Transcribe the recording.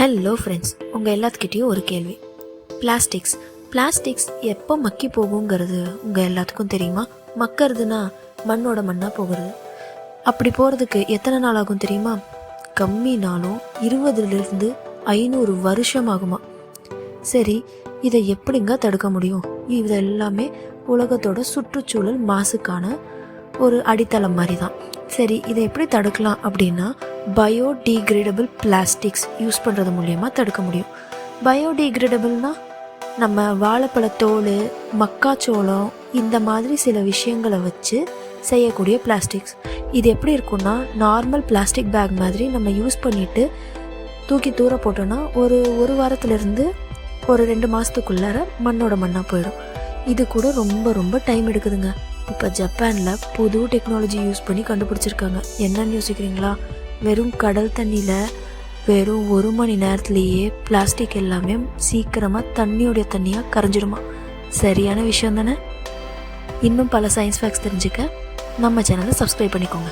Hello friends, உங்கள் எல்லாத்துக்கிட்டேயும் ஒரு கேள்வி. பிளாஸ்டிக்ஸ் எப்போ மக்கி போகுங்கிறது உங்கள் எல்லாத்துக்கும் தெரியுமா? மக்கறதுனா மண்ணோட மண்ணாக போகிறது. அப்படி போகிறதுக்கு எத்தனை நாள் ஆகும் தெரியுமா? கம்மினாலும் 20லிருந்து 500 வருஷம் ஆகுமா. சரி, இதை எப்படிங்க தடுக்க முடியும்? இது எல்லாமே உலகத்தோட சுற்றுச்சூழல் மாசுக்கான ஒரு அடித்தளம் மாதிரி தான். சரி, இதை எப்படி தடுக்கலாம் அப்படின்னா, பயோடிகிரேடபிள் பிளாஸ்டிக்ஸ் யூஸ் பண்ணுறது மூலயமா தடுக்க முடியும். பயோடிகிரேடபிள்னால் நம்ம வாழைப்பழத்தோல், மக்காச்சோளம், இந்த மாதிரி சில விஷயங்களை வச்சு செய்யக்கூடிய பிளாஸ்டிக்ஸ். இது எப்படி இருக்குன்னா, நார்மல் பிளாஸ்டிக் பேக் மாதிரி நம்ம யூஸ் பண்ணிவிட்டு தூக்கி தூர போட்டோன்னா ஒரு வாரத்துலேருந்து ஒரு 2 மாதத்துக்குள்ளார மண்ணோட மண்ணாக போயிடும். இது கூட ரொம்ப டைம் எடுக்குதுங்க. இப்போ ஜப்பானில் புது டெக்னாலஜி யூஸ் பண்ணி கண்டுபிடிச்சிருக்காங்க. என்னன்னு யோசிக்கிறீங்களா? வெறும் கடல் தண்ணியில் வெறும் 1 மணி நேரத்துலேயே பிளாஸ்டிக் எல்லாமே சீக்கிரமாக தண்ணியாக கரைஞ்சிடுமா. சரியான விஷயம் தானே? இன்னும் பல சயின்ஸ் ஃபேக்ட்ஸ் தெரிஞ்சுக்க நம்ம சேனலை சப்ஸ்கிரைப் பண்ணிக்கோங்க.